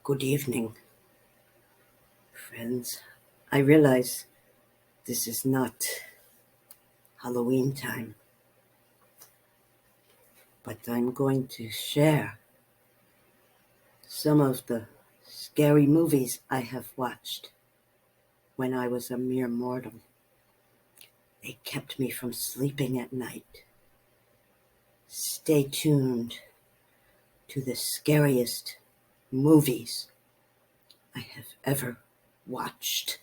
Good evening, friends. I realize this is not Halloween time, but I'm going to share some of the scary movies I have watched when I was a mere mortal. They kept me from sleeping at night. Stay tuned to the scariest movies I have ever watched.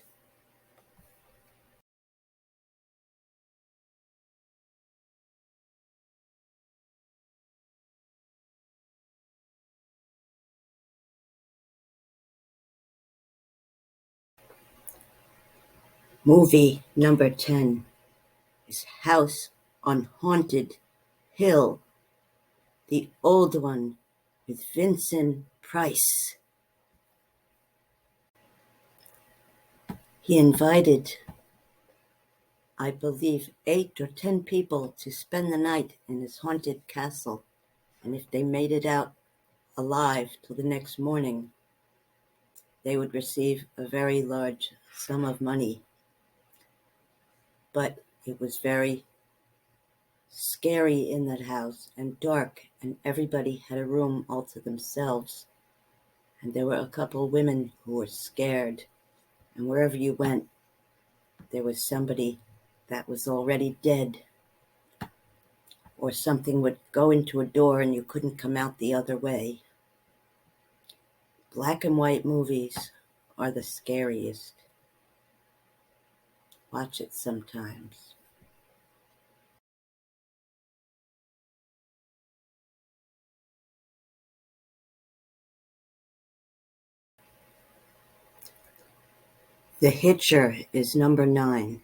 Movie number 10 is House on Haunted Hill, the old one with Vincent Price. He invited, I believe, 8 or 10 people to spend the night in his haunted castle, and if they made it out alive till the next morning, they would receive a very large sum of money. But it was very scary in that house and dark, and everybody had a room all to themselves. And there were a couple women who were scared, and wherever you went, there was somebody that was already dead, or something would go into a door and you couldn't come out the other way. Black and white movies are the scariest. Watch it sometimes. The Hitcher is number 9.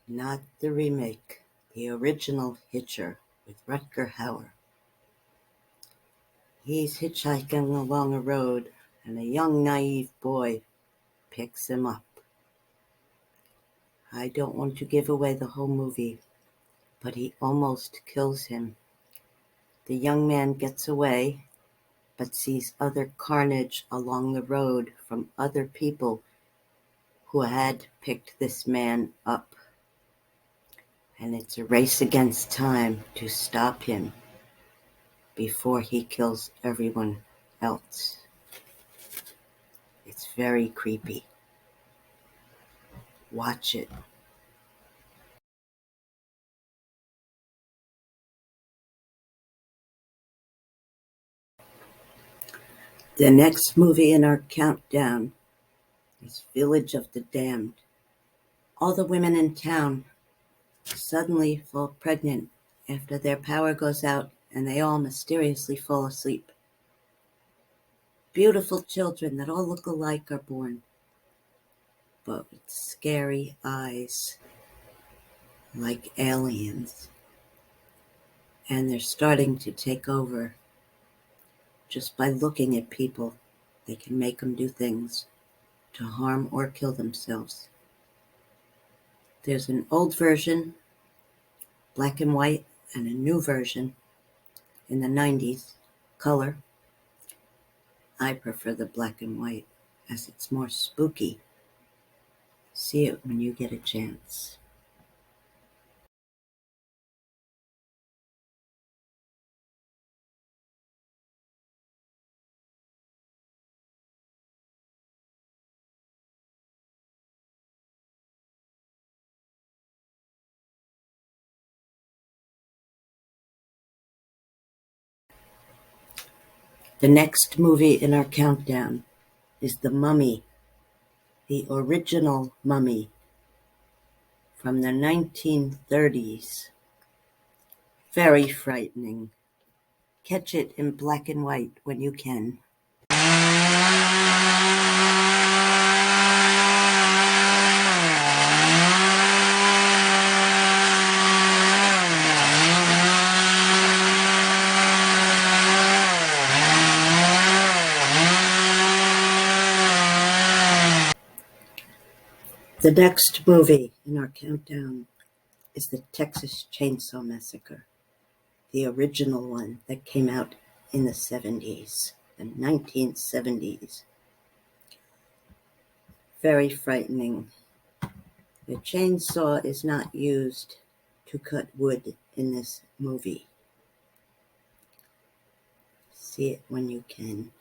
Not the remake, the original Hitcher with Rutger Hauer. He's hitchhiking along a road, and a young, naive boy picks him up. I don't want to give away the whole movie, but he almost kills him. The young man gets away, but sees other carnage along the road from other people who had picked this man up. And it's a race against time to stop him before he kills everyone else. It's very creepy. Watch it. The next movie in our countdown is Village of the Damned. All the women in town suddenly fall pregnant after their power goes out, and they all mysteriously fall asleep. Beautiful children that all look alike are born, but with scary eyes like aliens. And they're starting to take over. Just by looking at people, they can make them do things to harm or kill themselves. There's an old version, black and white, and a new version in the 90s, color. I prefer the black and white as it's more spooky. See it when you get a chance. The next movie in our countdown is The Mummy, the original Mummy from the 1930s. Very frightening. Catch it in black and white when you can. The next movie in our countdown is the Texas Chainsaw Massacre, the original one that came out in the 70s. the 1970s. Very frightening. The chainsaw is not used to cut wood in this movie. See it when you can.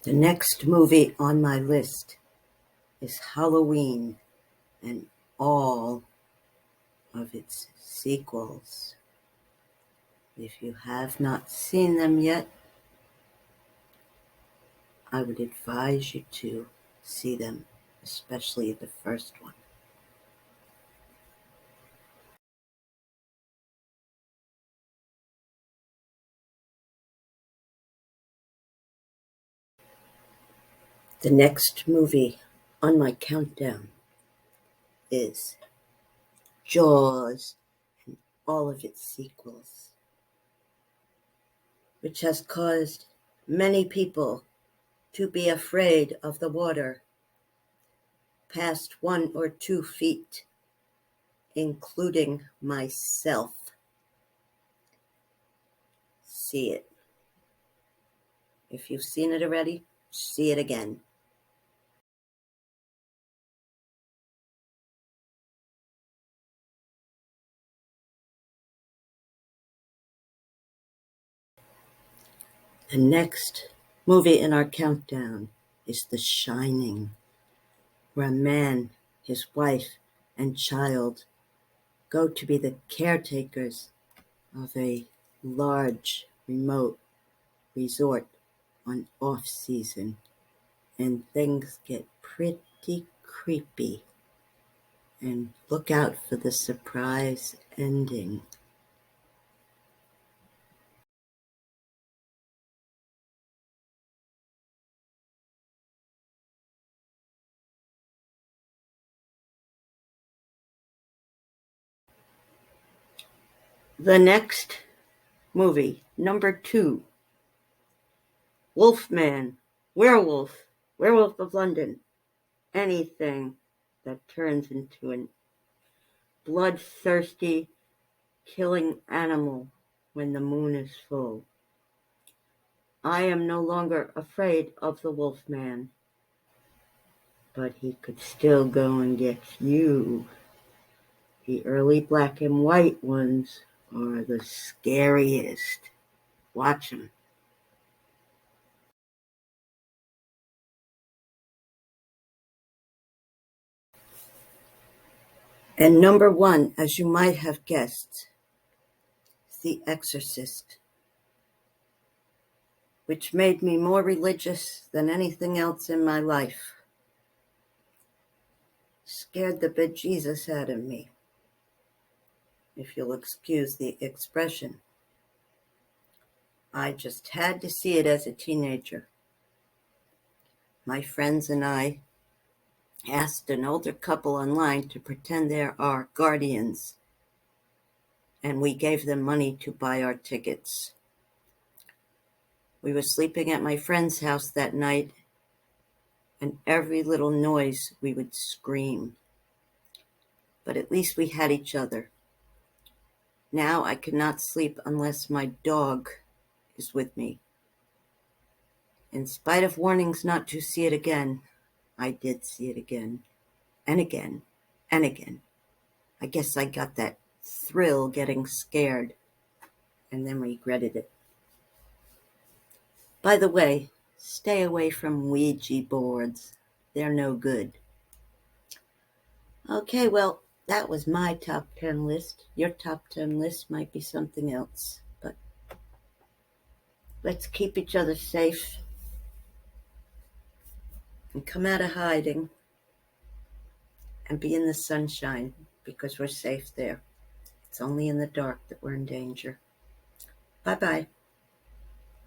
The next movie on my list is Halloween and all of its sequels. If you have not seen them yet, I would advise you to see them, especially the first one. The next movie on my countdown is Jaws and all of its sequels, which has caused many people to be afraid of the water past 1 or 2 feet, including myself. See it. If you've seen it already, see it again. The next movie in our countdown is The Shining, where a man, his wife, and child go to be the caretakers of a large, remote resort on off-season, and things get pretty creepy. And look out for the surprise ending. The next movie, number 2, Wolfman, Werewolf of London. Anything that turns into an bloodthirsty, killing animal when the moon is full. I am no longer afraid of the Wolfman, but he could still go and get you. The early black and white ones are the scariest. Watch them. And number 1, as you might have guessed, The Exorcist, which made me more religious than anything else in my life. Scared the bejesus out of me, if you'll excuse the expression. I just had to see it as a teenager. My friends and I asked an older couple online to pretend they're our guardians, and we gave them money to buy our tickets. We were sleeping at my friend's house that night, and every little noise we would scream. But at least we had each other. Now I cannot sleep unless my dog is with me. In spite of warnings not to see it again, I did see it again, and again, and again. I guess I got that thrill getting scared, and then regretted it. By the way, stay away from Ouija boards. They're no good. Okay, well, that was my top 10 list. Your top 10 list might be something else, but let's keep each other safe and come out of hiding and be in the sunshine, because we're safe there. It's only in the dark that we're in danger. Bye-bye.